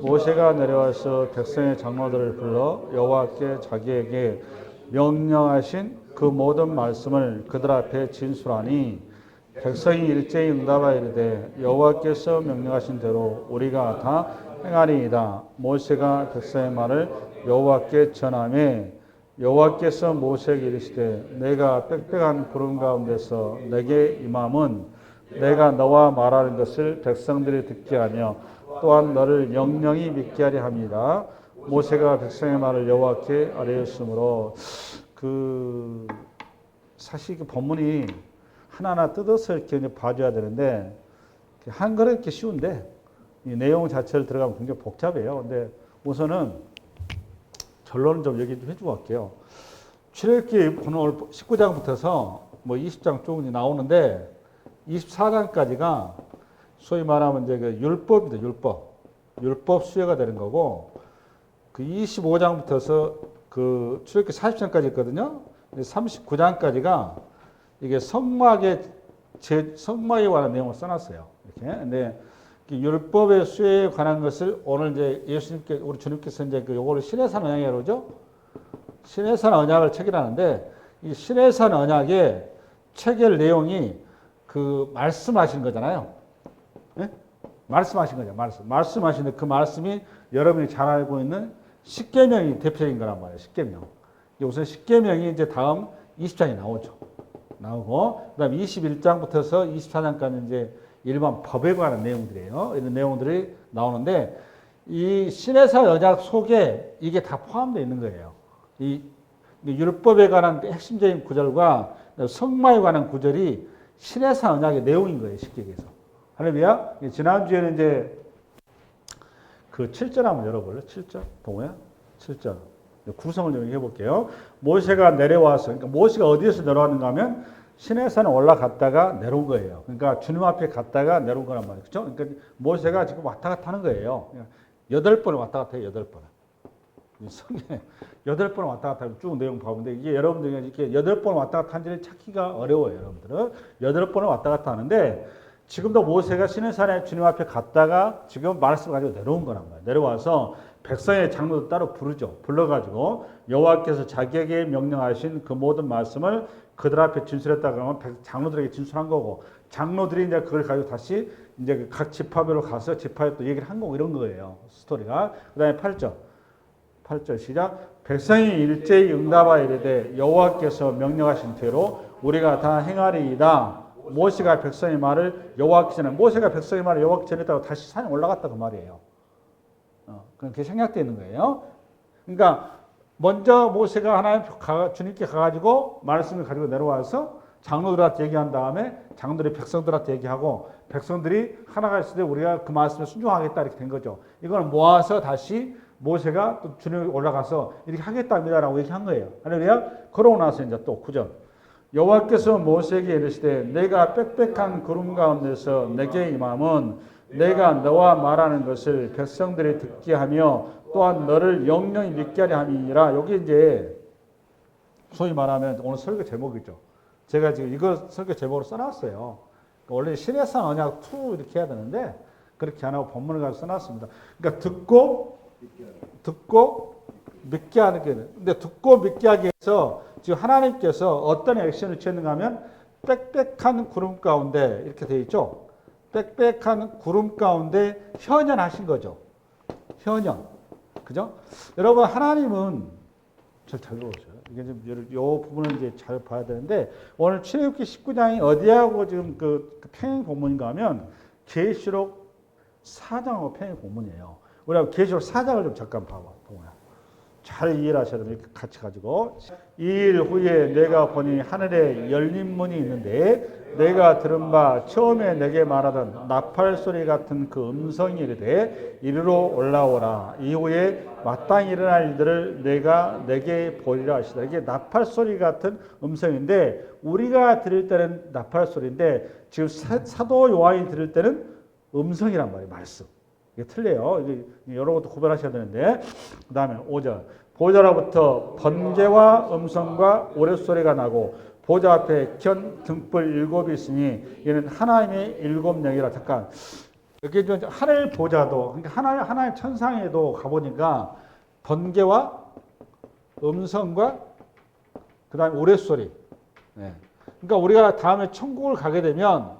모세가 내려와서 백성의 장로들을 불러 여호와께 자기에게 명령하신 그 모든 말씀을 그들 앞에 진술하니 백성이 일제히 응답하여 이르되 여호와께서 명령하신 대로 우리가 다 행하리이다. 모세가 백성의 말을 여호와께 전하매 여호와께서 모세에게 이르시되 내가 빽빽한 구름 가운데서 내게 임함은 내가 너와 말하는 것을 백성들이 듣게 하며 또한 너를 영영히 믿게 하려 합니다. 모세가 백성의 말을 여호와께 아뢰었으므로 사실 그 본문이 하나하나 뜯어서 이렇게 봐줘야 되는데 한글은 이렇게 쉬운데 이 내용 자체를 들어가면 굉장히 복잡해요. 근데 우선은 결론은 좀 얘기 좀 해주고 갈게요. 출애굽기 오늘 19장부터서 뭐 20장 쭉 나오는데 24장까지가 소위 말하면 이제 그 율법이다, 율법 수혜가 되는 거고 그 25장부터서 그 출애굽기 40장까지 있거든요. 39장까지가 이게 성막에 관한 내용을 써놨어요. 이렇게. 근데 율법의 수혜에 관한 것을 오늘 이제 예수님께 우리 주님께서 이제 그 요거를 시내산 언약이라고 그러죠. 시내산 언약을 체결하는데 이 시내산 언약의 체결 내용이 그 말씀하신 거잖아요. 네? 말씀하신 거죠. 말씀하시는데 그 말씀이 여러분이 잘 알고 있는 십계명이 대표적인 거란 말이에요. 십계명. 우선 십계명이 이제 다음 20장에 나오고 그다음 21장부터서 24장까지 이제 일반 법에 관한 내용들이에요. 이런 내용들이 나오는데 이 시내산 언약 속에 이게 다 포함되어 있는 거예요. 이 율법에 관한 핵심적인 구절과 성막에 관한 구절이 시내산 언약의 내용인 거예요. 쉽게 얘기해서. 할렐루야. 지난주에는 이제 그 7절 한번 열어볼래요? 7절. 동호야? 7절. 구성을 좀 해볼게요. 모세가 내려와서, 그러니까 모세가 어디에서 내려왔는가 하면 시내산에 올라갔다가 내려온 거예요. 그러니까 주님 앞에 갔다가 내려온 거란 말이에요. 그렇죠? 그러니까 모세가 지금 왔다 갔다 하는 거예요. 8번 왔다 갔다 해요. 8번. 성경에 8번 왔다 갔다 하면 쭉 내용 봐보는데 이게 여러분들이 이렇게 8번 왔다 갔다 한지를 찾기가 어려워요. 여러분들은 8번을 왔다 갔다 하는데 지금도 모세가 시내산에 주님 앞에 갔다가 지금 말씀을 가지고 내려온 거란 말이에요. 내려와서 백성의 장로들 따로 부르죠. 불러가지고 여호와께서 자기에게 명령하신 그 모든 말씀을 그들 앞에 진술했다 그러면 장로들에게 진술한 거고 장로들이 이제 그걸 가지고 다시 이제 각 지파별로 가서 지파에 또 얘기를 한 거고 이런 거예요. 스토리가. 그다음에 8절 시작. 백성이 일제히 응답하여 이르되 여호와께서 명령하신 대로 우리가 다 행하리이다. 모세가 백성의 말을 여호와께 전해. 모세가 백성의 말을 여호와께 전했다고 다시 산에 올라갔다 그 말이에요. 그렇게 생략되어 있는 거예요. 그러니까 먼저 모세가 하나님 주님께 가가지고 말씀을 가지고 내려와서 장로들한테 얘기한 다음에 장로들이 백성들한테 얘기하고 백성들이 하나가 있을 때 우리가 그 말씀에 순종하겠다 이렇게 된 거죠. 이걸 모아서 다시 모세가 또 주님 올라가서 이렇게 하겠답니다라고 얘기한 거예요. 할렐루야. 그러고 나서 이제 또 9절. 여호와께서 모세에게 이르시되 내가 빽빽한 구름 가운데서 내게 임함은 내가 너와 말하는 것을 백성들이 듣게 하며 또한 너를 영영히 믿게 하려 함이니라. 여기 이제 소위 말하면 오늘 설교 제목이죠. 제가 지금 이거 설교 제목으로 써놨어요. 원래 시내산 언약 2 이렇게 해야 되는데 그렇게 안 하고 본문을 가지고 써놨습니다. 그러니까 듣고 믿게 하는 게. 근데 듣고 믿게 하기 위해서 지금 하나님께서 어떤 액션을 취했는가 하면 빽빽한 구름 가운데 이렇게 되어 있죠. 빽빽한 구름 가운데 현현하신 거죠. 현현. 그죠? 여러분, 하나님은 잘 들어보세요. 이게 좀, 요 부분을 이제 잘 봐야 되는데, 오늘 출애굽기 19장이 어디하고 지금 그 평행 본문인가 하면, 계시록 4장하고 평행 본문이에요. 우리가 계시록 4장을 좀 잠깐 봐봐. 동호야. 잘 이해를 하셔야 됩니다. 같이 가지고. 2일 후에 내가 보니 하늘에 열린 문이 있는데 내가 들은 바 처음에 내게 말하던 나팔 소리 같은 그 음성이 이르되 이리로 올라오라. 이후에 마땅히 일어날 일들을 내가 내게 보리라 하시다. 이게 나팔 소리 같은 음성인데 우리가 들을 때는 나팔 소리인데 지금 사도 요한이 들을 때는 음성이란 말이에요. 말씀. 이게 틀려요. 이런 것도 구별하셔야 되는데. 그 다음에 5절. 보좌로부터 번개와 음성과 오랫소리가 나고 보좌 앞에 켠 등불 7이 있으니 이는 하나님의 7 영이라. 잠깐 여기 이제 하늘 보좌도, 그러니까 하나의 천상에도 가보니까 번개와 음성과 그다음에 우레소리. 네. 그러니까 우리가 다음에 천국을 가게 되면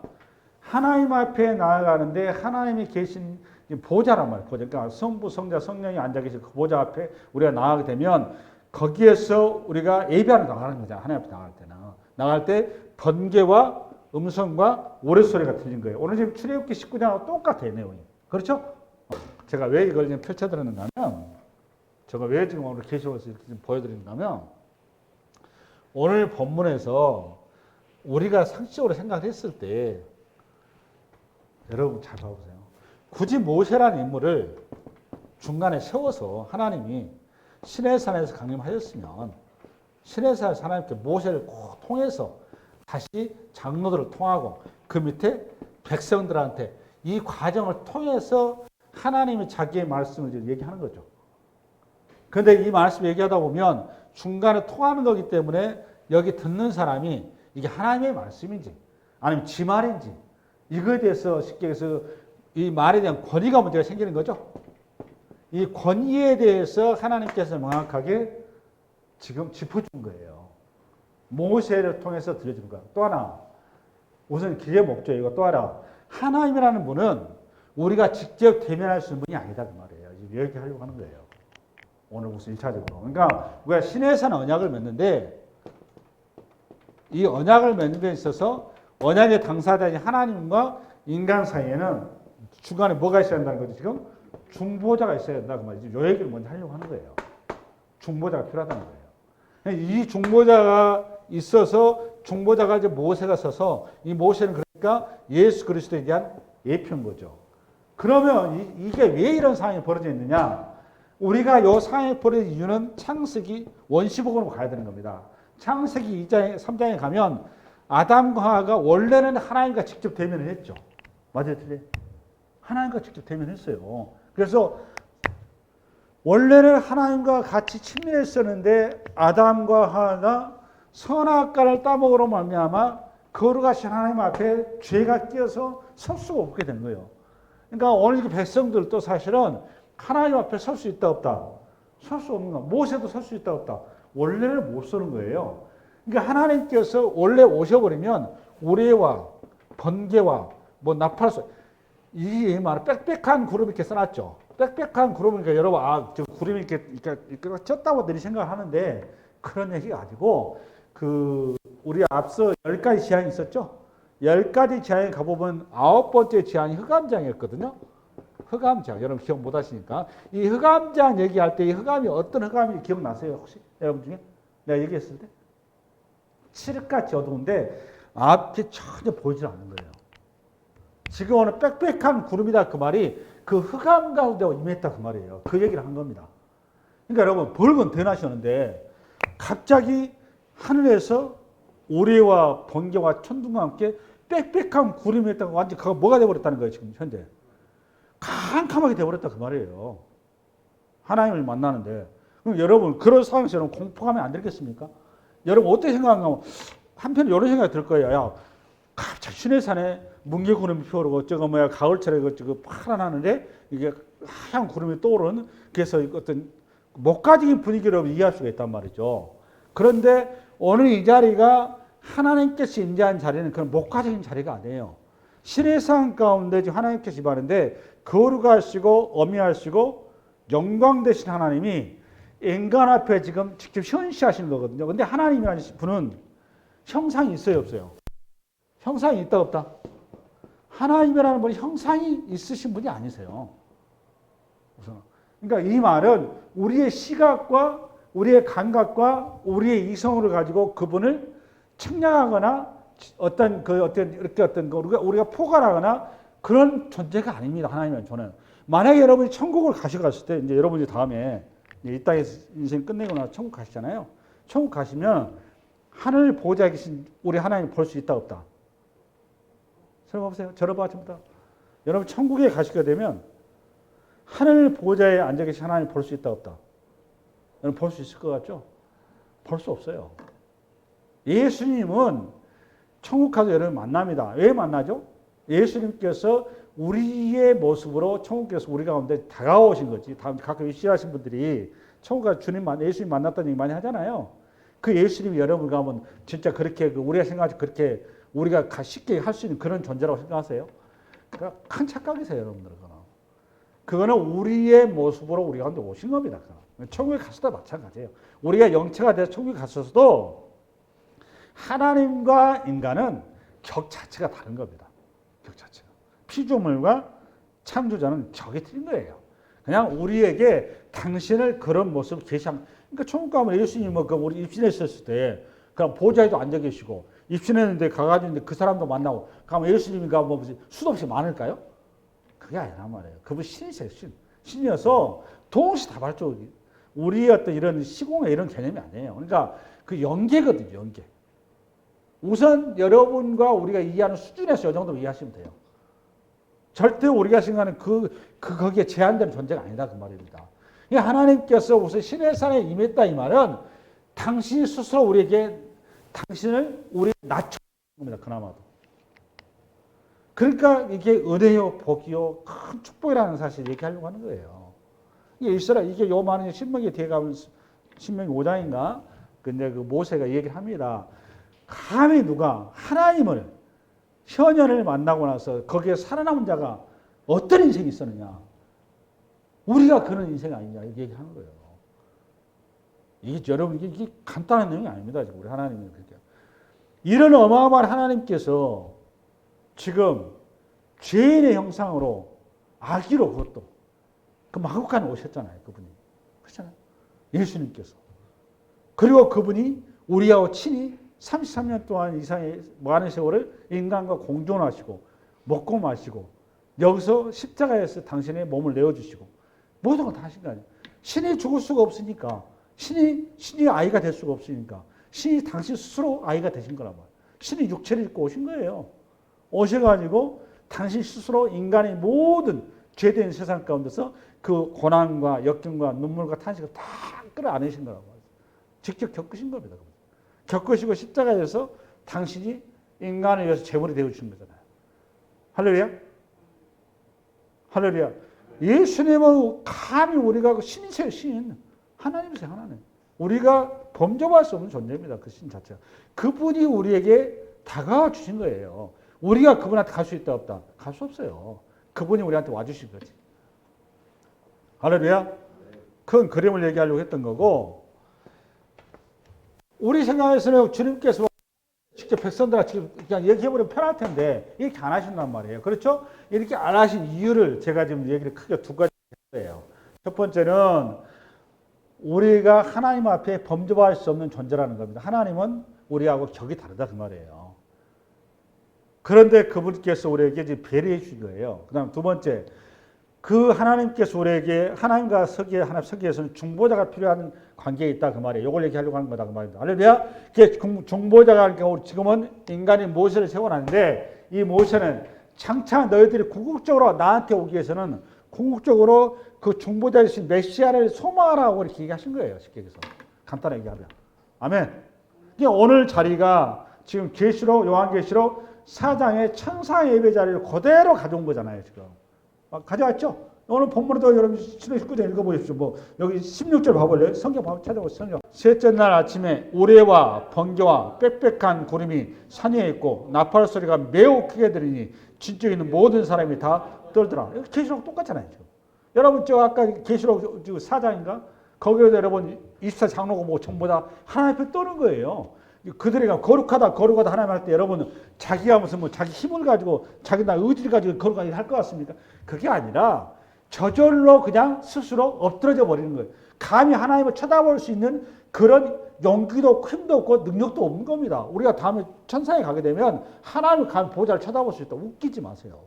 하나님 앞에 나아가는데 하나님이 계신 보좌란 말이에요. 보좌. 그러니까 성부, 성자, 성령이 앉아 계신 그 보좌 앞에 우리가 나가게 되면 거기에서 우리가 예배하러 나가는 거잖아요. 하나님 앞에 나갈 때는. 나갈 때 번개와 음성과 우레소리가 들린 거예요. 오늘 지금 출애굽기 19장하고 똑같아요. 내용이. 그렇죠? 제가 왜 이걸 지금 펼쳐드렸는가 하면, 제가 왜 지금 오늘 계시록에서 보여드리는가 하면, 오늘 본문에서 우리가 상식적으로 생각했을 때 여러분 잘 봐보세요. 굳이 모세라는 인물을 중간에 세워서 하나님이 시내산에서 강림하셨으면 시내산에서 하나님께 모세를 꼭 통해서 다시 장로들을 통하고 그 밑에 백성들한테 이 과정을 통해서 하나님이 자기의 말씀을 얘기하는 거죠. 그런데 이 말씀 얘기하다 보면 중간에 통하는 거기 때문에 여기 듣는 사람이 이게 하나님의 말씀인지 아니면 지 말인지 이거에 대해서 쉽게 해서 이 말에 대한 권위가 문제가 생기는 거죠. 이 권위에 대해서 하나님께서 명확하게 지금 짚어준 거예요. 모세를 통해서 들려준 거야. 또 하나, 우선 기계 목적이고 또 하나, 하나님이라는 분은 우리가 직접 대면할 수 있는 분이 아니다 그 말이에요. 지금 얘기하려고 하는 거예요. 오늘 무슨 1차적으로. 그러니까 우리가 신에서는 언약을 맺는데 이 언약을 맺는 데 있어서 언약의 당사자인 하나님과 인간 사이에는 중간에 뭐가 있어야 한다는 거죠. 지금 중보자가 있어야 된다 그 말이죠. 이 얘기를 먼저 하려고 하는 거예요. 중보자가 필요하다는 거예요. 이 중보자가 있어서 중보자가 이제 모세가 서서 이 모세는 그러니까 예수 그리스도에 대한 예표인 거죠. 그러면 이게 왜 이런 상황이 벌어져 있느냐? 우리가 이 상황이 벌어진 이유는 창세기 원시복음으로 가야 되는 겁니다. 창세기 2장, 3장에 가면 아담과 하와가 원래는 하나님과 직접 대면을 했죠. 맞아요, 틀려요? 하나님과 직접 대면했어요. 그래서 원래는 하나님과 같이 친밀했었는데 아담과 하와가 선악과를 따먹으로 말미암아 거룩하신 하나님 앞에 죄가 끼어서 설 수가 없게 된 거예요. 그러니까 오늘 백성들도 사실은 하나님 앞에 설 수 있다 없다? 설 수 없는 거. 모세도 설 수 있다 없다? 원래는 못 서는 거예요. 그러니까 하나님께서 원래 오셔버리면 우레와 번개와 뭐 나팔소 이 말은 빽빽한 구름 이렇게 써놨죠. 빽빽한 구름이니까 여러분 저 구름이 이렇게 쪘다고 들이 생각하는데 그런 얘기가 아니고 우리 앞서 10가지 지향이 있었죠. 10가지 지향에 가보면 9번째 지향이 흑암장이었거든요. 흑암장 여러분 기억 못 하시니까 이 흑암장 얘기할 때 이 흑암이 어떤 흑암이 기억나세요 혹시 여러분 중에 내가 얘기했을 때 칠흑같이 어두운데 앞이 전혀 보이지 않는 거예요. 지금 오늘 빽빽한 구름이다 그 말이 그 흑암 가운데 임했다 그 말이에요. 그 얘기를 한 겁니다. 그러니까 여러분 벌건 대낮이었는데 갑자기 하늘에서 오레와 번개와 천둥과 함께 빽빽한 구름이 있다고 완전 그거 뭐가 되어버렸다는 거예요. 지금 현재 캄캄하게 되어버렸다 그 말이에요. 하나님을 만나는데 그럼 여러분 그런 상황에서 여러분 공포하면 안 되겠습니까? 여러분 어떻게 생각하면 한편에 이런 생각이 들 거예요. 야, 갑자기 시내산에 뭉게구름이 피어오르고 저거 뭐야 가을철에 그 파란하는데 이게 하얀 구름이 떠오르는 그래서 어떤 목가적인 분위기로 이해할 수가 있단 말이죠. 그런데 오늘 이 자리가 하나님께서 임재한 자리는 그런 목가적인 자리가 아니에요. 시내산 가운데 지금 하나님께서 임하는데 거룩하시고 어미하시고 영광 되신 하나님이 인간 앞에 지금 직접 현시하시는 거거든요. 근데 하나님이라는 분은 형상이 있어요, 없어요? 형상이 있다, 없다? 하나님이라는 분이 형상이 있으신 분이 아니세요. 그러니까 이 말은 우리의 시각과 우리의 감각과 우리의 이성을 가지고 그분을 측량하거나 우리가 포괄하거나 그런 존재가 아닙니다. 하나님은 저는. 만약에 여러분이 천국을 가셔갔을 때, 이제 여러분이 다음에 이 땅에서 인생 끝내고 나서 천국 가시잖아요. 천국 가시면 하늘 보좌에 계신 우리 하나님 볼 수 있다, 없다? 설마 보세요. 저러봐, 전부 다. 여러분 천국에 가시게 되면 하늘 보좌에 앉아 계신 하나님 볼 수 있다, 없다? 여러분 볼 수 있을 것 같죠? 볼 수 없어요. 예수님은 천국 가서 여러분 만납니다. 왜 만나죠? 예수님께서 우리의 모습으로 천국에서 우리 가운데 다가오신 거지. 가끔 입신하신 분들이 천국가 예수님 만났다는 얘기 많이 하잖아요. 그 예수님이 여러분 가면 진짜 그렇게 우리가 생각하지 그렇게 우리가 쉽게 할 수 있는 그런 존재라고 생각하세요? 그러니까 큰 착각이세요, 여러분들. 그거는 우리의 모습으로 우리 가운데 오신 겁니다. 천국에 갔어도 마찬가지예요. 우리가 영체가 돼서 천국에 갔어도 하나님과 인간은 격 자체가 다른 겁니다. 격 자체가. 피조물과 창조자는 격이 틀린 거예요. 그냥 우리에게 당신을 그런 모습 계시한. 그러니까 천국 가면 예수님은 우리 입신했었을 때 그냥 보좌에도 앉아 계시고 입신했는데 가가지고 그 사람도 만나고 가면 예수님이가 뭐 수도 없이 많을까요? 그게 아니란 말이에요. 그분 신이세요, 신. 신이어서 동시다발적으로 우리의 어떤 이런 시공의 이런 개념이 아니에요. 그러니까 그 연계거든요, 연계. 우선 여러분과 우리가 이해하는 수준에서 이 정도 이해하시면 돼요. 절대 우리가 생각하는 거기에 제한되는 존재가 아니다, 그 말입니다. 하나님께서 우선 신의 산에 임했다 이 말은 당신 스스로 우리에게 당신을 우리 낮춰 겁니다, 그나마도. 그러니까 이게 은혜요, 복이요, 큰 축복이라는 사실 얘기하려고 하는 거예요. 이게 요 많은 신명기 뒤에 가면 신명기 5장인가? 근데 그 모세가 얘기를 합니다. 감히 누가 하나님을 현현을 만나고 나서 거기에 살아남은 자가 어떤 인생이 있었느냐? 우리가 그런 인생 아니냐? 이렇게 얘기하는 거예요. 여러분, 이게 간단한 내용이 아닙니다. 우리 하나님이 그렇게. 이런 어마어마한 하나님께서 지금 죄인의 형상으로 아기로 그것도 그 마구간에 오셨잖아요. 그분이. 그렇잖아요. 예수님께서. 그리고 그분이 우리하고 친히 33년 동안 이상의 많은 세월을 인간과 공존하시고 먹고 마시고 여기서 십자가에서 당신의 몸을 내어주시고 모든 걸 다 하신 거 아니에요. 신이 죽을 수가 없으니까 신이 아이가 될 수가 없으니까 신이 당신 스스로 아이가 되신 거란 말이에요. 신이 육체를 입고 오신 거예요. 오셔가지고 당신 스스로 인간의 모든 죄된 세상 가운데서 그 고난과 역경과 눈물과 탄식을 다 끌어안으신 거라고 말이에요. 직접 겪으신 겁니다. 겪으시고 십자가에서 당신이 인간을 위해서 제물이 되어주신 거잖아요. 할렐루야? 할렐루야. 예수님은 감히 우리가 신이세요, 신. 하나님이세요, 하나님. 우리가 범접할 수 없는 존재입니다. 그 신 자체가. 그분이 우리에게 다가와 주신 거예요. 우리가 그분한테 갈 수 있다 없다? 갈 수 없어요. 그분이 우리한테 와주신 거지. 할렐루야? 큰 그림을 얘기하려고 했던 거고, 우리 생각에서는 주님께서 직접 백성들한테 그냥 얘기해버리면 편할 텐데 이렇게 안 하신단 말이에요. 그렇죠? 이렇게 안 하신 이유를 제가 지금 얘기를 크게 두 가지 했어요. 첫 번째는 우리가 하나님 앞에 범접할 수 없는 존재라는 겁니다. 하나님은 우리하고 격이 다르다 그 말이에요. 그런데 그분께서 우리에게 이제 배려해 주신 거예요. 그 다음 두 번째, 그 하나님께서 우리에게 하나님과 하나님 서기에서는 중보자가 필요한 관계에 있다 그 말이에요. 이걸 얘기하려고 하는 거다 그 말입니다. 할렐루야. 중보자가 지금은 인간이 모세를 세워놨는데 이 모세는 장차 너희들이 궁극적으로 나한테 오기 위해서는 궁극적으로 그 중보자이신 메시아를 소망하라고 이렇게 얘기하신 거예요. 쉽게 얘기해서. 간단하게 얘기하면. 아멘. 오늘 자리가 지금 계시록 요한계시록 4장의 천사의 예배 자리를 그대로 가져온 거잖아요. 지금. 가져왔죠? 오늘 본문에도 여러분 19절 읽어보십시오. 여기 16절 봐볼래요? 성경 찾아보세요. 성경. 셋째 날 아침에 우레와 번개와 빽빽한 구름이 산 위에 있고 나팔 소리가 매우 크게 들리니 진쪽에 있는 모든 사람이 다 떨더라. 계시록 똑같잖아요. 지금. 여러분 아까 계시록 4장인가? 거기에도 여러분 24장로고 뭐 전부 다 하나님 앞에 떠는 거예요. 그들이 거룩하다 하나님 할 때 여러분은 자기가 무슨 자기 힘을 가지고 자기 나 의지를 가지고 거룩하게 할 것 같습니까? 그게 아니라 저절로 그냥 스스로 엎드러져 버리는 거예요. 감히 하나님을 쳐다볼 수 있는 그런 용기도 힘도 없고 능력도 없는 겁니다. 우리가 다음에 천상에 가게 되면 하나님을 감히 보좌를 쳐다볼 수 있다. 웃기지 마세요.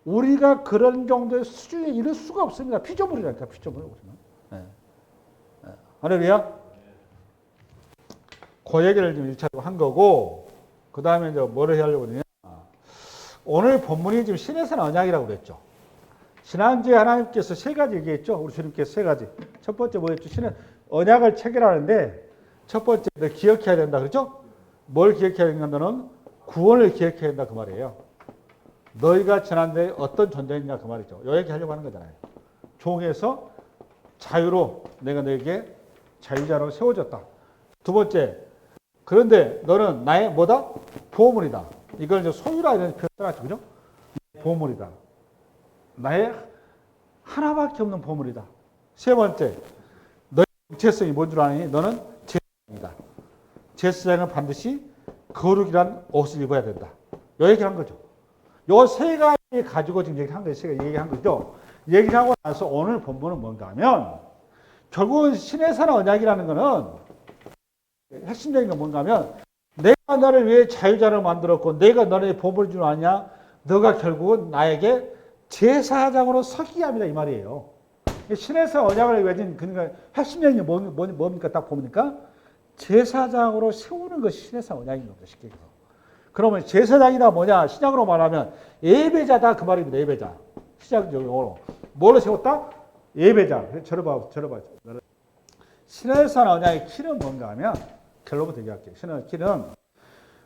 우리가 그런 정도의 수준에 이를 수가 없습니다. 피조물이라니까 피조물. 네. 할렐루야. 그 얘기를 좀 1차로 한 거고, 그 다음에 이제 뭐를 하려고 그러냐. 오늘 본문이 지금 신의 산 언약이라고 그랬죠. 지난주에 하나님께서 세 가지 얘기했죠. 우리 주님께서 세 가지. 첫 번째 뭐였죠? 신의 언약을 체결하는데, 첫 번째 너 기억해야 된다. 그렇죠? 뭘 기억해야 된다? 너는 구원을 기획해야 된다 그 말이에요. 너희가 지난날에 어떤 존재였냐 그 말이죠. 요 얘기 하려고 하는 거잖아요. 종에서 자유로 내가 너에게 자유자로 세워졌다. 두 번째, 그런데 너는 나의 뭐다? 보물이다. 이걸 이제 소유라 이런 표현 써놨죠. 그죠? 보물이다. 나의 하나밖에 없는 보물이다. 세 번째, 너의 정체성이 뭔 줄 아니? 너는 제사장이다. 제사장은 반드시 거룩이란 옷을 입어야 된다. 요 얘기를 한 거죠. 요 세 가지 가지고 지금 얘기한 거예요. 제가 얘기한 거죠. 얘기를 하고 나서 오늘 본문은 뭔가 하면 결국은 신의 산 언약이라는 거는 핵심적인 건 뭔가 하면 내가 너를 위해 자유자를 만들었고 내가 너의 보물을 줄 아냐? 너가 결국은 나에게 제사장으로 서기게 합니다. 이 말이에요. 신의 산 언약을 맺은 그러니까 핵심적인 게 뭡니까? 딱 보니까 제사장으로 세우는 것이 신의 산 언약인 겁니다. 쉽게 얘기해서. 그러면 제사장이라 뭐냐? 신약으로 말하면 예배자다 그 말입니다. 예배자. 시작적으로 뭘로 세웠다? 예배자. 저를 봐. 신의 산 언약의 키는 뭔가 하면 결론부터 얘기할게요. 신의 키는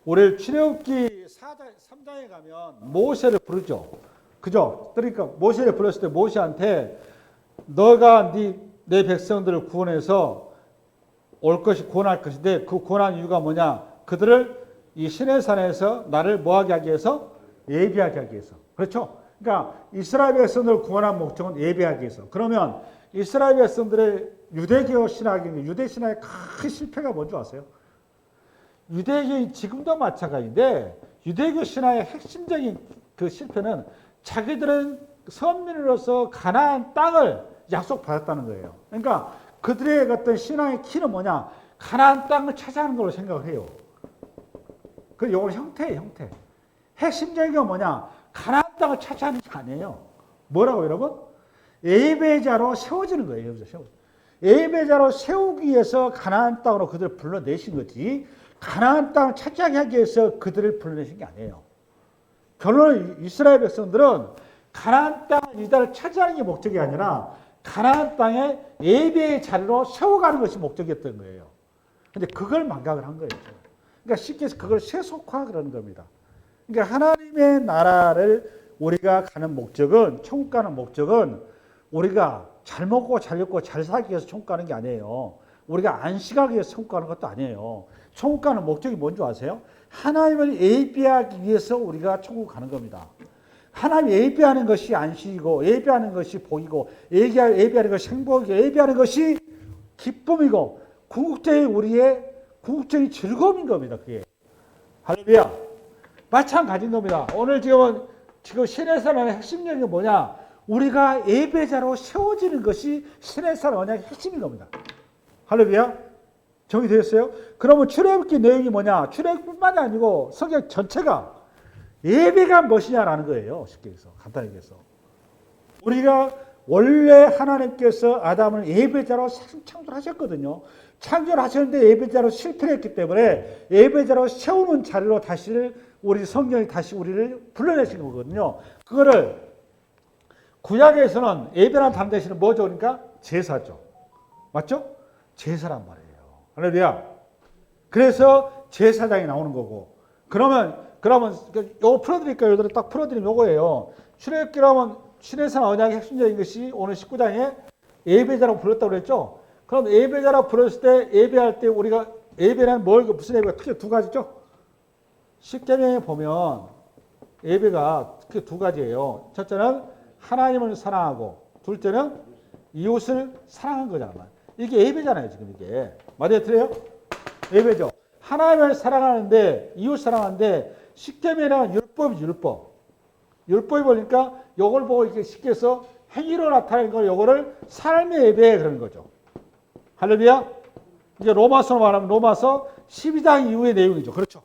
우리 출애굽기 3장에 가면 모세를 부르죠. 그죠? 그러니까 모세를 불렀을 때 모세한테 너가 내 백성들을 구원해서 구원할 것인데 그 구원한 이유가 뭐냐? 그들을 이 신의 산에서 나를 뭐하게 하기 위해서? 예배하게 하기 위해서. 그렇죠? 그러니까 이스라엘 백성들을 구원한 목적은 예배하기 위해서. 그러면 이스라엘 백성들의 유대교 신학의 유대 신학의 큰 실패가 뭔지 아세요? 유대교인 지금도 마찬가지인데 유대교 신학의 핵심적인 그 실패는 자기들은 선민으로서 가나안 땅을 약속받았다는 거예요. 그러니까 그들의 어떤 신앙의 키는 뭐냐? 가나안 땅을 차지하는 걸로 생각을 해요. 그 요건 형태예요, 형태. 핵심적인 건 뭐냐? 가나안 땅을 차지하는 게 아니에요. 뭐라고 여러분? 예배자로 세워지는 거예요. 예배자로 세우기 위해서 가나안 땅으로 그들을 불러내신 거지. 가나안 땅을 차지하게 하기 위해서 그들을 불러내신 게 아니에요. 결론은 이스라엘 백성들은 가나안 땅 이달을 차지하는 게 목적이 아니라 가나안 땅에 예배의 자리로 세워가는 것이 목적이었던 거예요. 근데 그걸 망각을 한 거예요. 그러니까 쉽게 해서 그걸 세속화 그러는 겁니다. 그러니까 하나님의 나라를 우리가 가는 목적은, 천국 가는 목적은 우리가 잘 먹고 잘 입고 잘 살기 위해서 천국 가는 게 아니에요. 우리가 안식하기 위해서 천국 가는 것도 아니에요. 천국 가는 목적이 뭔지 아세요? 하나님을 예배하기 위해서 우리가 천국 가는 겁니다. 하나님 예배하는 것이 안식이고 예배하는 것이 복이고 예배하는 것이 행복이고 예배하는 것이 기쁨이고 우리의 궁극적인 즐거움인 겁니다. 그게. 할렐루야. 마찬가지인 겁니다. 오늘 지금 신의 산 언약의 핵심적인 게 뭐냐? 우리가 예배자로 세워지는 것이 신의 산 언약의 핵심인 겁니다. 할렐루야. 정리되었어요? 그러면 출애굽기 내용이 뭐냐? 출애굽뿐만이 아니고 성경 전체가 예배가 무엇이냐라는 거예요. 쉽게 해서 간단하게 해서. 우리가 원래 하나님께서 아담을 예배자로 창조하셨거든요. 창조하셨는데 예배자로 실패했기 때문에 예배자로 세우는 자리로 우리 성경이 다시 우리를 불러내신 거거든요. 그거를 구약에서는 예배라는 단어 대신에 뭐죠? 그러니까 제사죠. 맞죠? 제사란 말이에요. 할렐루야. 그래서 제사장이 나오는 거고. 그러면 요거 풀어드릴까요? 요들을 딱 풀어드리면 요거예요. 출애굽기라면 신의 산 언약의 핵심적인 것이 오늘 19장에 예배자라고 불렀다고 그랬죠? 그럼 예배자라고 불렀을 때 예배할 때 우리가 예배는 무슨 예배가 크게 두 가지죠? 십계명에 보면 예배가 크게 두 가지예요. 첫째는 하나님을 사랑하고 둘째는 이웃을 사랑한 거잖아요. 이게 예배잖아요. 지금 이게. 맞아요? 틀려요? 예배죠. 하나님을 사랑하는데 이웃 사랑하는데 십계명이란 율법이죠. 율법이 보니까 이걸 보고 이렇게 쉽게 해서 행위로 나타내는 걸 요거를 삶의 예배 그러는 거죠. 할렐루야. 이제 로마서로 말하면 로마서 12장 이후의 내용이죠. 그렇죠.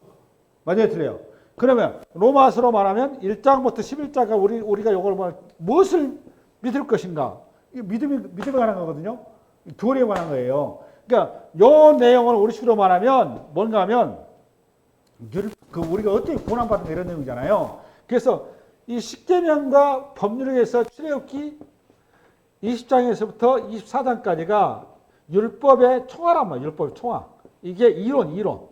맞아요. 틀려요. 그러면 로마서로 말하면 1장부터 11장까지 우리가 이걸 무엇을 믿을 것인가? 믿음에 관한 거거든요. 교리에 관한 거예요. 그러니까 이 내용을 우리 식으로 말하면 뭔가 하면 우리가 어떻게 고난받는 이런 내용이잖아요. 그래서 이 십계명과 법률에 의해서 출애굽기 20장에서부터 24장까지가 율법의 총화란 말이에요. 율법의 총화. 이게 이론.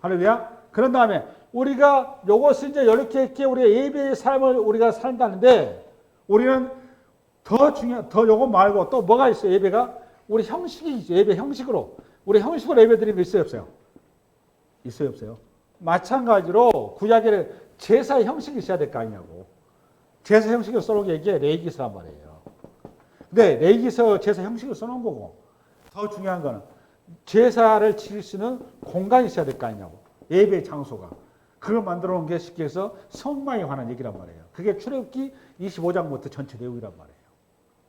할렐루야. 그런 다음에 우리가 요것을 이제 이렇게 우리가 예배의 삶을 우리가 산다는데 우리는 더 요거 말고 또 뭐가 있어요? 예배가 우리 형식이 있죠. 예배 형식으로 우리 형식으로 예배 드리는 거 있어요, 없어요? 있어요, 없어요? 마찬가지로 구약에 제사의 형식이 있어야 될 거 아니냐고. 제사 형식을 써놓은 게 이게 레위기서란 말이에요. 근데 레위기서 제사 형식을 써놓은 거고 더 중요한 거는 제사를 지킬 수 있는 공간이 있어야 될 거 아니냐고. 예배의 장소가. 그걸 만들어 놓은 게 쉽게 해서 성막에 관한 얘기란 말이에요. 그게 출애굽기 25장부터 전체 내용이란 말이에요.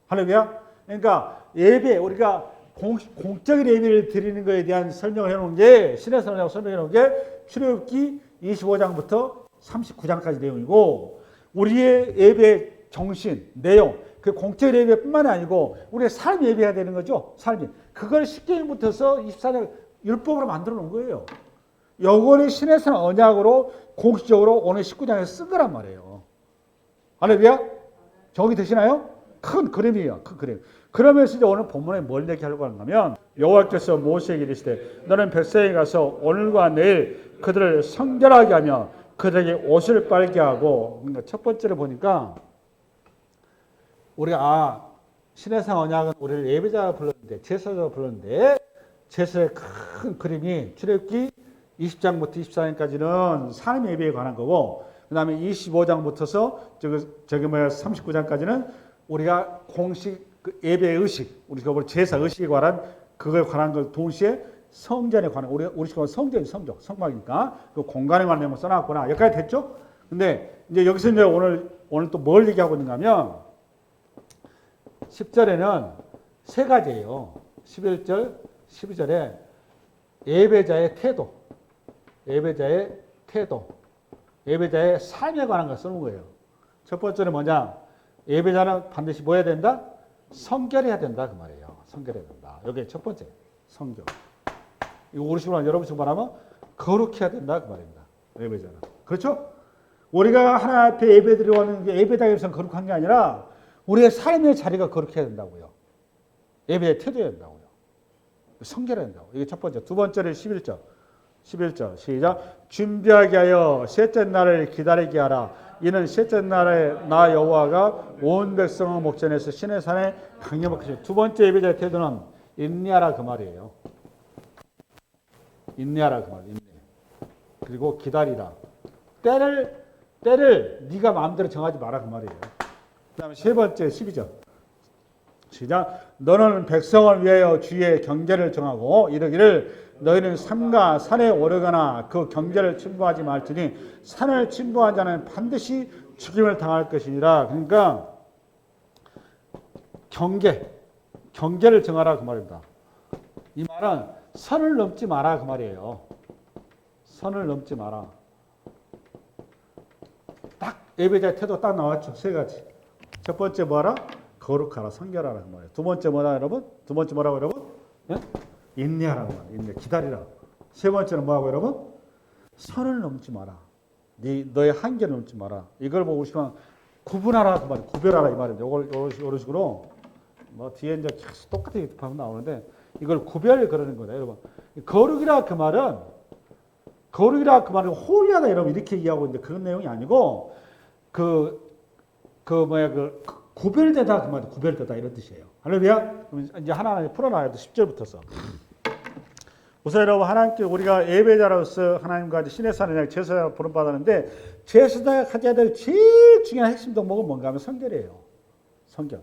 할렐루야. 그러니까 예배, 우리가 공적인 예배를 드리는 것에 대한 설명을 해놓은 게, 신의 설명을 설명해 놓은 게 출애굽기 25장부터 39장까지 내용이고, 우리의 예배 정신, 내용, 그 공적 예배뿐만이 아니고 우리의 삶 예배해야 되는 거죠. 삶이. 그걸 10계명부터서 24장 율법으로 만들어 놓은 거예요. 요거를 신의 산 언약으로 공식적으로 오늘 19장에서 쓴 거란 말이에요. 할렐루야? 정이 되시나요? 큰 그림이에요. 큰 그림. 그러면서 이제 오늘 본문에 뭘 얘기하려고 하는가면 여호와께서 모세에게 이르시되 너는 백성에 가서 오늘과 내일 그들을 성결하게 하며 그들에게 옷을 빨게 하고. 그러니까 첫 번째로 보니까 우리가 신의 상 언약은 우리를 예배자로 불렀는데 제사자로 불렀는데 제사의 큰 그림이 출애굽기 20장부터 24장까지는 산임 예배에 관한 거고 그 다음에 25장부터서 39장까지는 우리가 공식 예배 의식, 우리가 제사 의식에 관한 그거에 관한 걸 동시에 성전에 관한 우리 식으로 성전이 성막이니까 그 공간에 관한 내용을 써놨구나. 여기까지 됐죠? 근데 이제 여기서 이제 오늘 또 뭘 얘기하고 있는가 하면 10절에는 세 가지예요. 11절, 12절에 예배자의 태도, 예배자의 삶에 관한 걸 쓰는 거예요. 첫 번째는 뭐냐? 예배자는 반드시 뭐 해야 된다? 성결해야 된다 그 말이에요. 성결해야 된다. 이게 첫 번째, 성결. 이거 우리 식으로 여러분 식으로 말하면 거룩해야 된다 그 말입니다. 예배자는. 그렇죠? 우리가 하나님 앞에 예배 드리는 게 예배당에서는 거룩한 게 아니라 우리의 삶의 자리가 거룩해야 된다고요. 예배의 태도해야 된다고요. 성결해야 된다고. 이게 첫 번째. 두 번째는 11절. 시작. 준비하게 하여 셋째 날을 기다리게 하라. 이는 셋째 날에 나 여호와가 온 백성을 목전에서 신의 산에 강림할 것이다. 두 번째 예배자의 태도는 인내하라 그 말이에요. 인내하라 그 말이에요. 그리고 기다리라. 때를 네가 마음대로 정하지 마라 그 말이에요. 그 다음에 세 번째 12절. 시작. 너는 백성을 위하여 주의 경계를 정하고 이르기를 너희는 삼가 산에 오르거나 그 경계를 침범하지 말지니 산을 침범한 자는 반드시 죽임을 당할 것이니라. 그러니까 경계를 정하라 그 말입니다. 이 말은 선을 넘지 마라 그 말이에요. 선을 넘지 마라. 딱 예배자의 태도 딱 나왔죠. 세 가지. 첫 번째 뭐하라? 거룩하라, 성결하라 그 말이에요. 두 번째 뭐라 여러분? 두 번째 뭐라고 여러분? 네? 인내하라고 말이에요. 인내, 기다리라. 세 번째는 뭐하고 여러분? 선을 넘지 마라. 너의 한계를 넘지 마라. 이걸 보고 싶으면 구분하라 그 말이에요. 구별하라 이 말이에요. 이런 식으로 뭐 뒤에 이제 계속 똑같은 게 나오는데 이걸 구별 그러는 거다 여러분. 거룩이라 그 말은 홀리하다 여러분 이렇게 이해하고 있는데 그런 내용이 아니고 구별되다 그 말이 구별되다 이런 뜻이에요. 할렐루야. 이제 하나하나 풀어놔야 돼. 10절부터서. 우선 여러분 하나님께 우리가 예배자로서 하나님과 신의 산에 제사자로 부름받았는데 제사자가 가져야 될 제일 중요한 핵심 덕목은 뭔가 하면 성결이에요. 성결.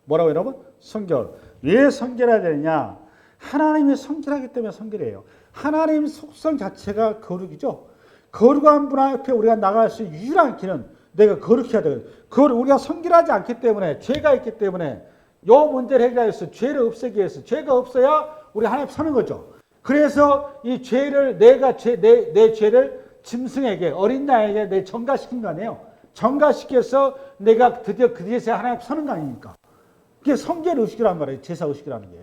뭐라고 여러분? 성결. 왜 성결해야 되느냐? 하나님이 성결하기 때문에 성결이에요. 하나님 속성 자체가 거룩이죠. 거룩한 분 앞에 우리가 나갈 수 있는 유일한 길은 내가 거룩해야 되거든. 우리가 성결하지 않기 때문에 죄가 있기 때문에 요 문제를 해결하기 위해서 죄를 없애기 위해서 죄가 없어야 우리 하나님 사는 거죠. 그래서 이 죄를 내 죄를 짐승에게 어린 양에게 내 전가시킨 거 아니에요. 전가시켜서 내가 드디어 그 뒤에서 하나님 사는 거 아닙니까? 그게 성결 의식이란 말이에요. 제사 의식이라는 게.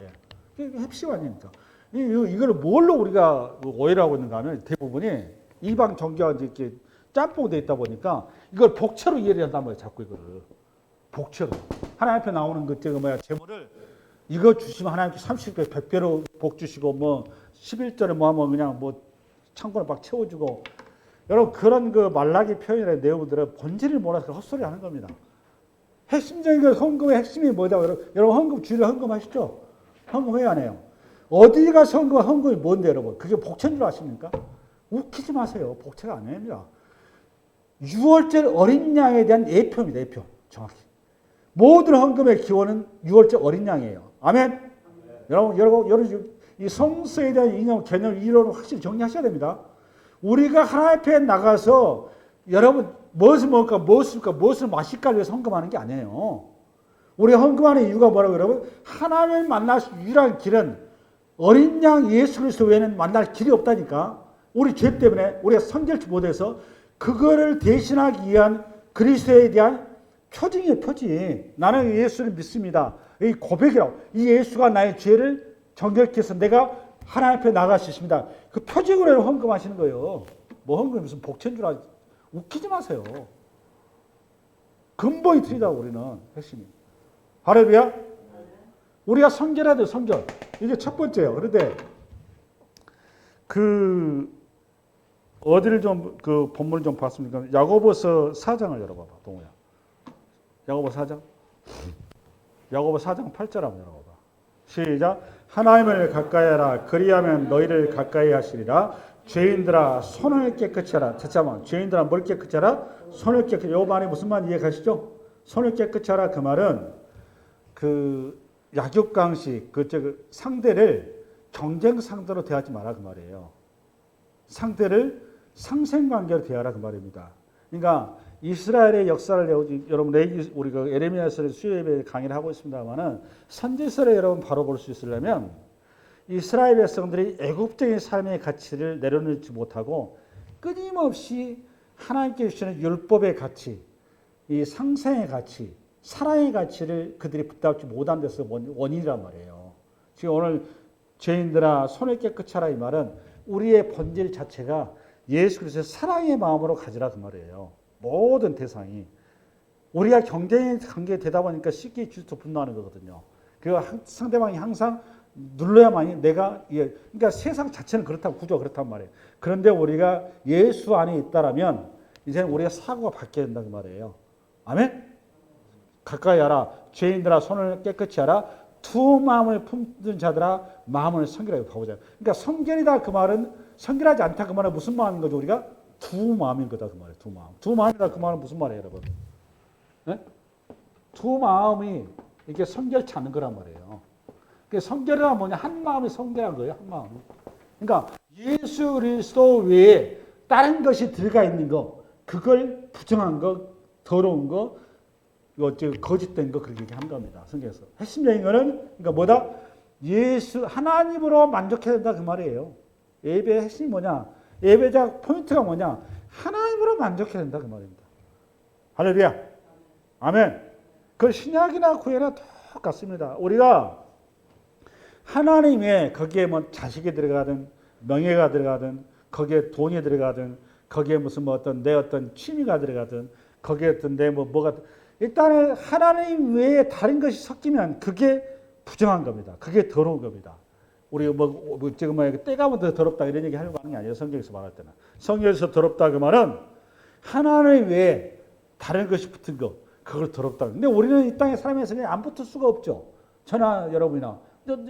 그게 핵심 아닙니까? 이걸 뭘로 우리가 오해를 하고 있는가 하면 대부분이 이방 종교가 이렇게 짬뽕돼 있다 보니까 이걸 복채로 이해를 한단 말이에요. 자꾸 이거를. 복채로. 하나님 앞에 나오는 그 제물을 이거 주시면 하나님께 30배, 100배로 복 주시고 11절에 뭐 하면 그냥 창고를 막 채워주고 여러분 그런 그 말라기 표현의 내용들은 본질을 몰라서 헛소리 하는 겁니다. 핵심적인 그 헌금의 핵심이 뭐다? 여러분 헌금 주일에 헌금하시죠? 헌금해야 안 해요? 어디 가서 헌금이 뭔데 여러분? 그게 복채인 줄 아십니까? 웃기지 마세요. 복채가 아닙니다. 6월절 어린 양에 대한 예표입니다. 예표. 정확히. 모든 헌금의 기원은 6월절 어린 양이에요. 아멘? 여러분 이 성서에 대한 이념, 개념, 이론을 확실히 정리하셔야 됩니다. 우리가 하나님 앞에 나가서 여러분 무엇을 먹을까, 무엇을 마실까 위해서 헌금하는 게 아니에요. 우리가 헌금하는 이유가 뭐라고 여러분? 하나님을 만날 수 유일한 길은 어린 양 예수 그리스도 외에는 만날 길이 없다니까. 우리 죄 때문에 우리가 성결치 못해서 그거를 대신하기 위한 그리스도에 대한 표징이에요. 표징. 나는 예수를 믿습니다. 이 고백이라고. 이 예수가 나의 죄를 정결케 해서 내가 하나님 앞에 나갈 수 있습니다. 그 표징으로 헌금하시는 거예요. 뭐 헌금이 무슨 복채인 줄 알지. 웃기지 마세요. 근본이 틀리다고 우리는 핵심이. 할렐루야. 우리가 성결해야 돼요. 성결. 이게 첫 번째예요. 그런데 어디를 좀 그 본문을 좀 봤습니까? 야고보서 4장을 열어봐봐, 동호야. 야고보 4장. 야고보 4장 8절 한번 열어봐봐. 시작. 하나님을 가까이하라. 그리하면 너희를 가까이 하시리라. 죄인들아 손을 깨끗이 하라. 잠깐만. 죄인들아 뭘 깨끗이 하라? 손을 깨끗이. 요 말이 무슨 말 이해가시죠? 손을 깨끗이 하라. 그 말은 그 약육강식 그 상대를 경쟁 상대로 대하지 마라 그 말이에요. 상대를 상생관계로 대하라 그 말입니다. 그러니까 이스라엘의 역사를 여러분 우리가 에레미야서의 수요예배 강의를 하고 있습니다만은 선지서를 여러분 바로 볼 수 있으려면 이스라엘 백성들이 애국적인 삶의 가치를 내려놓지 못하고 끊임없이 하나님께 주시는 율법의 가치, 이 상생의 가치, 사랑의 가치를 그들이 붙잡지 못한 데서 원인이란 말이에요. 지금 오늘 죄인들아 손을 깨끗이 하라 이 말은 우리의 본질 자체가 예수 그리스도의 사랑의 마음으로 가지라 그 말이에요. 모든 대상이. 우리가 경쟁의 관계에 되다 보니까 쉽게 주저 분노하는 거거든요. 그 상대방이 항상 눌러야만이 내가 그러니까 세상 자체는 그렇다고 구조가 그렇단 말이에요. 그런데 우리가 예수 안에 있다라면 이제 우리가 사고가 바뀌어야 된다 그 말이에요. 아멘? 가까이 하라. 죄인들아 손을 깨끗이 하라. 두 마음을 품는 자들아 마음을 성결하게 바꾸자. 그러니까 성결이다 그 말은 성결하지 않다 그 말은 무슨 마음인 거죠? 우리가 두 마음인 거다 그 말이에요. 두 마음. 두 마음이다 그 말은 무슨 말이에요, 여러분? 네? 두 마음이 이렇게 성결치 않은 거란 말이에요. 성결이란 뭐냐? 한 마음이 성결한 거예요. 한 마음. 그러니까 예수 그리스도 외에 다른 것이 들어가 있는 거, 그걸 부정한 거, 더러운 거, 거짓된 거 그렇게 얘기한 겁니다. 성경에서. 핵심적인 거는 그러니까 뭐다? 예수 하나님으로 만족해야 된다 그 말이에요. 예배의 핵심이 뭐냐? 예배자 포인트가 뭐냐? 하나님으로 만족해야 된다 그 말입니다. 할렐루야. 아멘. 그 신약이나 구약이나 똑같습니다. 우리가 하나님의 거기에 뭐 자식이 들어가든 명예가 들어가든 거기에 돈이 들어가든 거기에 무슨 뭐 어떤 내 어떤 취미가 들어가든 거기에 어떤 내 뭐가 일단은 하나님 외에 다른 것이 섞이면 그게 부정한 겁니다. 그게 더러운 겁니다. 우리 지금 때가 더 더럽다 이런 얘기 하려고 하는 게 아니에요. 성경에서 말할 때는. 성경에서 더럽다 그 말은 하나님 외에 다른 것이 붙은 거 그걸 더럽다. 근데 우리는 이 땅에 살면서 그냥 안 붙을 수가 없죠. 저나 여러분이나.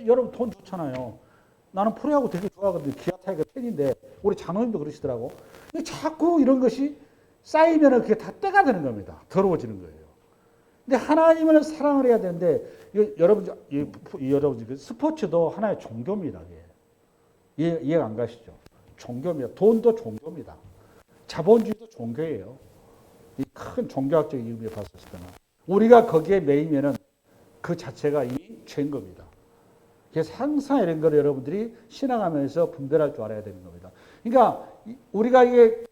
여러분 돈 좋잖아요. 나는 프로야구 되게 좋아하거든요. 기아 타이거 팬인데 우리 장로님도 그러시더라고. 근데 자꾸 이런 것이 쌓이면 그게 다 때가 되는 겁니다. 더러워지는 거예요. 근데 하나님을 사랑을 해야 되는데 여러분 스포츠도 하나의 종교입니다. 이해가 안 가시죠? 종교입니다. 돈도 종교입니다. 자본주의도 종교예요. 이 큰 종교학적 의미에 봤을 때는 우리가 거기에 매이면은 그 자체가 이 죄인 겁니다. 그래서 항상 이런 걸 여러분들이 신앙하면서 분별할 줄 알아야 되는 겁니다. 그러니까 우리가 이게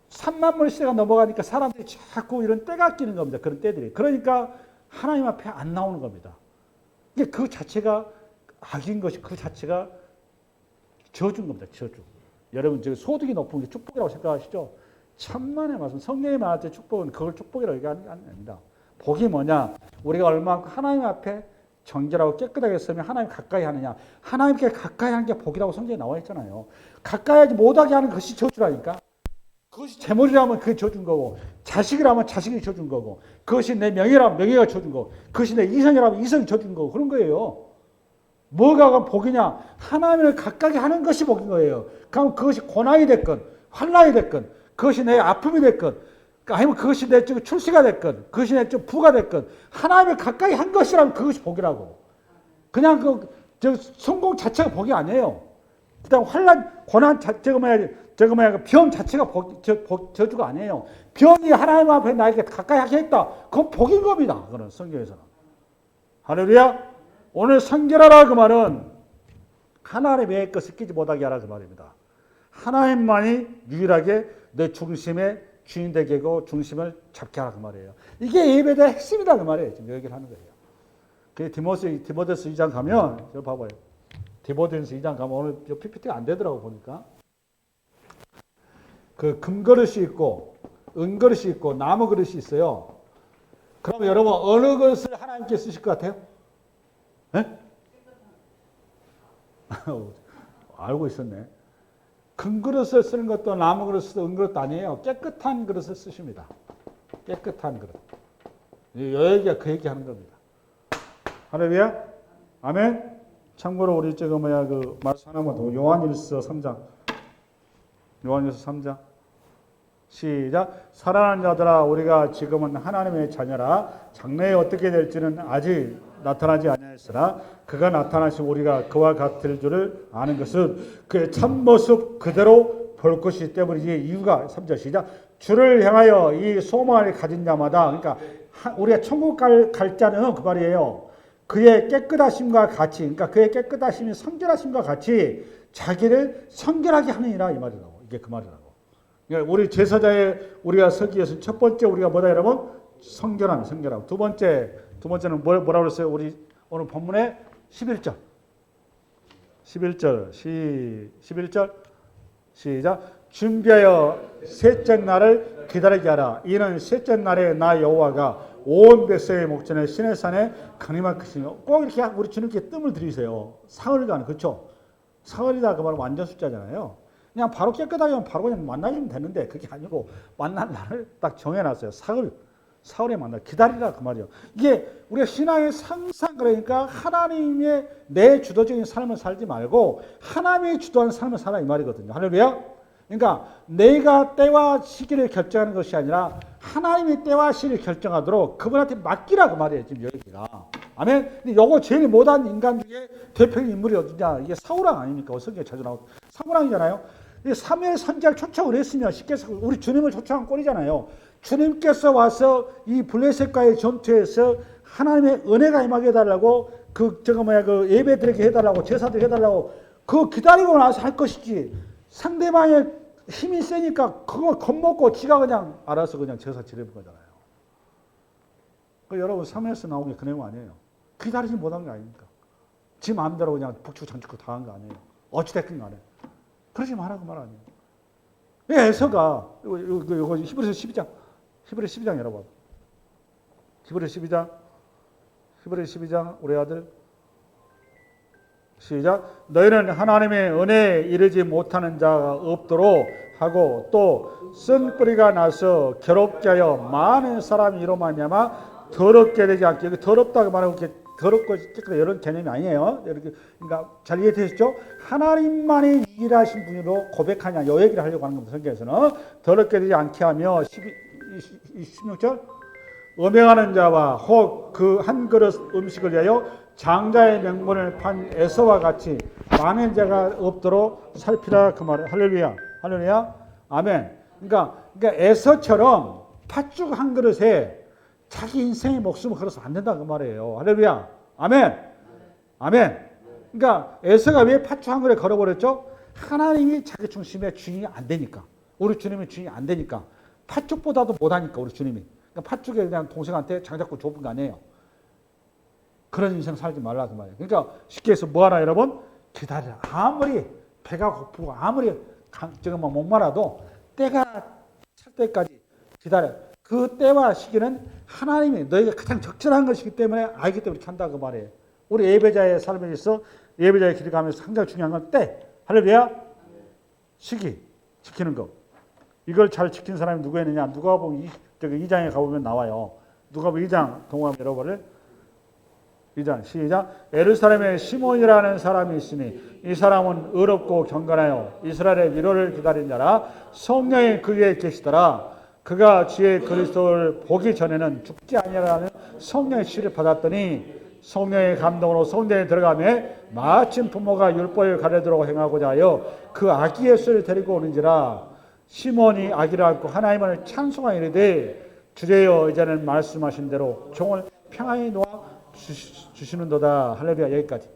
3만 번 시대가 넘어가니까 사람들이 자꾸 이런 때가 끼는 겁니다. 그런 때들이. 그러니까 하나님 앞에 안 나오는 겁니다. 이게 그 자체가 악인 것이 그 자체가 저주인 겁니다. 저주. 여러분 저 소득이 높은 게 축복이라고 생각하시죠? 천만의 말씀. 성령이 말할 때 축복은 그걸 축복이라고 얘기하는 게 아닙니다. 복이 뭐냐? 우리가 얼마나 하나님 앞에 정결하고 깨끗하게 쓰면 하나님 가까이 하느냐. 하나님께 가까이 하는 게 복이라고 성경에 나와 있잖아요. 가까이 하지 못하게 하는 것이 저주라니까. 그 그것이 재물이라면 그게 줘준 거고, 자식이라면 자식이 줘준 거고, 그것이 내 명예라면 명예가 줘준 거고, 그것이 내 이성이라면 이성이 줘준 거고, 그런 거예요. 뭐가 복이냐? 하나님을 가까이 하는 것이 복인 거예요. 그럼 그것이 고난이 됐건, 환난이 됐건, 그것이 내 아픔이 됐건, 아니면 그것이 내 출세가 됐건, 그것이 내 부가 됐건, 하나님을 가까이 한 것이라면 그것이 복이라고. 그냥 성공 자체가 복이 아니에요. 그다음 환난, 고난 자체가 병 자체가 저주가 아니에요. 병이 하나님 앞에 나에게 가까이 하게 했다. 그건 복인 겁니다. 그건 성경에서는. 할렐루야. 오늘 성결하라 그 말은 하나님의 것을 끼지 못하게 하라 그 말입니다. 하나님만이 유일하게 내 중심의 주인 되게 하고 중심을 잡게 하라 그 말이에요. 이게 예배의 핵심이다 그 말이에요. 지금 얘기를 하는 거예요. 그 디모데서 2장 가면 저 봐봐요. 디모데서 2장 가면 오늘 PPT가 안 되더라고 보니까. 그 금그릇이 있고 은그릇이 있고 나무 그릇이 있어요. 그럼 여러분 어느 것을 하나님께 쓰실 것 같아요? 네? 알고 있었네. 금그릇을 쓰는 것도 나무 그릇도 은그릇도 아니에요. 깨끗한 그릇을 쓰십니다. 깨끗한 그릇. 이 얘기가 그 얘기하는 겁니다. 할렐루야. 아멘. 참고로 우리 그 말씀 하나만 더. 요한일서 3장. 요한일서 3장. 시작. 사랑하는 자들아, 우리가 지금은 하나님의 자녀라. 장래에 어떻게 될지는 아직 나타나지 아니하였으나 그가 나타나신 우리가 그와 같을 줄을 아는 것은 그의 참모습 그대로 볼 것이기 때문이지. 이유가 3절 시작. 주를 향하여 이 소망을 가진 자마다, 그러니까 우리가 천국 갈 자는 그 말이에요. 그의 깨끗하심과 같이, 그러니까 그의 깨끗하심이 성결하심과 같이 자기를 성결하게 하느니라 이 말이라고. 이게 그 말이라고. 그러니까 우리 제사자의 우리가 서기 위해서 첫 번째 우리가 뭐다 여러분? 성결함, 성결함. 두 번째는 뭐라고 그랬어요? 우리 오늘 본문의 11절. 11절 시작. 준비하여 셋째 날을 기다리게 하라. 이는 셋째 날에 나 여호와가 온 백성의 목전에 시내 산에 강림할 것이며. 꼭 이렇게 우리 주님께 뜸을 들이세요. 사흘간, 그렇죠? 사흘이다 그 말은 완전 숫자잖아요. 그냥 바로 깨끗하게 하면 바로 그냥 만나시면 되는데 그게 아니고 만난 날을 딱 정해놨어요. 사흘에 만나 기다리라 그 말이에요. 이게 우리가 신앙의 상상, 그러니까 하나님의 내 주도적인 삶을 살지 말고 하나님이 주도하는 삶을 살아 이 말이거든요. 할렐루야. 그러니까 내가 때와 시기를 결정하는 것이 아니라 하나님이 때와 시기를 결정하도록 그분한테 맡기라 그 말이에요. 지금 여기가. 아멘. 근데 요거 제일 못한 인간 중에 대표적인 인물이 어디냐? 이게 사울왕 아닙니까? 성경에 자주 나오고 사울왕이잖아요. 사무엘 선지자를 초청을 했으면 쉽게 해서 우리 주님을 초청한 꼴이잖아요. 주님께서 와서 이 블레셋과의 전투에서 하나님의 은혜가 임하게 해달라고 그 예배드리게 해달라고 제사드리게 해달라고 그거 기다리고 나서 할 것이지. 상대방의 힘이 세니까 그거 겁먹고 지가 그냥 알아서 그냥 제사 지내는 거잖아요. 여러분 사무엘서 나온 게 그 내용 아니에요. 기다리지 못한 게 아닙니까? 지 마음대로 그냥 북치고 장치고 다 한 거 아니에요. 어찌됐든 간에. 그러지 말라고 말 아니에요. 에서가 이거 히브리서 12장 여러분. 히브리서 12장 우리 아들 시작. 너희는 하나님의 은혜에 이르지 못하는 자가 없도록 하고 또 쓴 뿌리가 나서 괴롭게 하여 많은 사람이 이로 말미암아 더럽게 되지 않게. 여기 더럽다고 말하고 이렇게 더럽고 깨끗하다 이런 개념이 아니에요. 이렇게 그러니까 잘 이해되시죠? 하나님만이 유일하신 분으로 고백하냐 이 얘기를 하려고 하는 겁니다. 성경에서는 더럽게 되지 않게 하며 16절 음행하는 자와 혹 그 한 그릇 음식을 위하여 장자의 명분을 판 에서와 같이 많은 자가 없도록 살피라 그 말이에요. 할렐루야. 할렐루야. 아멘. 그러니까 에서처럼 팥죽 한 그릇에 자기 인생의 목숨을 걸어서 안 된다 그 말이에요. 할렐루야. 아멘. 아멘. 그러니까 에서가 왜 팥죽 한 그릇에 걸어버렸죠? 하나님이 자기 중심의 주인이 안 되니까. 우리 주님의 주인이 안 되니까. 팥죽보다도 못하니까 우리 주님이. 그러니까 팥죽에 그냥 동생한테 장잡고 좁은 거 아니에요. 그런 인생 살지 말라 그 말이에요. 그러니까 쉽게 해서 뭐하라 여러분? 기다리라. 아무리 배가 고프고 아무리 목마라도 때가 찰 때까지 기다려. 그 때와 시기는 하나님이 너희가 가장 적절한 것이기 때문에 알기 때문에 한다 그 말이에요. 우리 예배자의 삶에 있어 예배자의 길을 가면서 항상 중요한 건 때. 할렐루야. 시기 지키는 거. 이걸 잘 지킨 사람이 누구였느냐? 누가복음 2장에 가보면 나와요. 누가복음 2장 동화 여러분을 2장 시작. 예루살렘에 시몬이라는 사람이 있으니 이 사람은 의롭고 경건하여 이스라엘의 위로를 기다린 자라. 성령이 그에게 계시더라. 그가 주의 그리스도를 보기 전에는 죽지 아니하라는 성령의 시를 받았더니 성령의 감동으로 성전에 들어가며 마침 부모가 율법을 가르치도록 행하고자 하여 그 아기 예수를 데리고 오는지라. 시몬이 아기를 안고 하나님을 찬송하여 이르되 주제여 이제는 말씀하신 대로 종을 평안히 놓아 주시는도다. 할렐루야. 여기까지.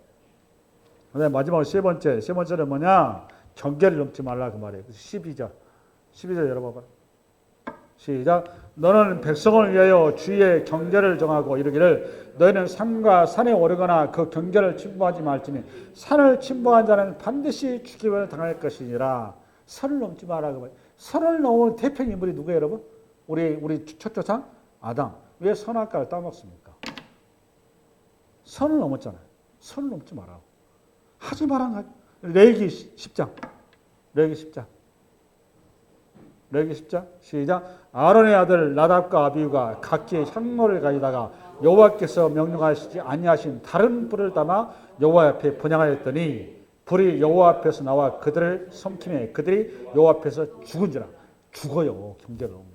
그다음에 마지막으로 세 번째는 뭐냐? 경계를 넘지 말라 그 말이에요. 12절 열어봐봐. 시작. 너는 백성을 위하여 주의 경계를 정하고 이르기를 너희는 산과 산에 오르거나 그 경계를 침범하지 말지니 산을 침범한 자는 반드시 죽임을 당할 것이니라. 선을 넘지 마라 그 말이에요. 선을 넘은 대표 인물이 누구예요, 여러분? 우리 첫 조상 아담. 왜 선악과를 따먹습니까? 선을 넘었잖아요. 선을 넘지 마라. 하지 마라. 레위기 10장. 시작. 아론의 아들 나답과 아비후가 각기 향로를 가지다가 여호와께서 명령하시지 아니하신 다른 불을 담아 여호와 앞에 번향하였더니 불이 여호와 앞에서 나와 그들을 삼키매 그들이 여호와 앞에서 죽은지라. 죽어요. 경계를 넘으면.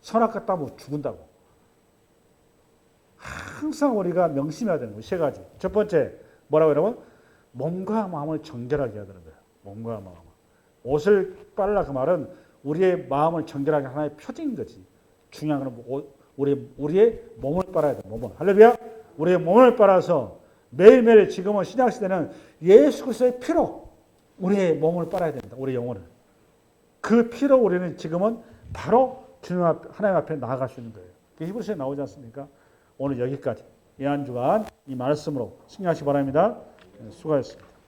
선악과 따면 죽은다고. 항상 우리가 명심해야 되는 거예요. 세 가지. 첫 번째 뭐라고 여러분? 몸과 마음을 정결하게 해야 되는 거예요. 몸과 마음. 옷을 빨라 그 말은 우리의 마음을 정결하게 하나의 표징인 거지. 중요한 건 우리의 몸을 빨아야 돼. 몸을. 할렐루야. 우리의 몸을 빨아서 매일매일 지금은 신약시대는 예수 그리스도의 피로 우리의 몸을 빨아야 됩니다. 우리의 영혼을. 그 피로 우리는 지금은 바로 주님 앞, 하나님 앞에 나아갈 수 있는 거예요. 히브리서에 나오지 않습니까? 오늘 여기까지 이 한 주간 이 말씀으로 승리하시기 바랍니다. 수고하셨습니다.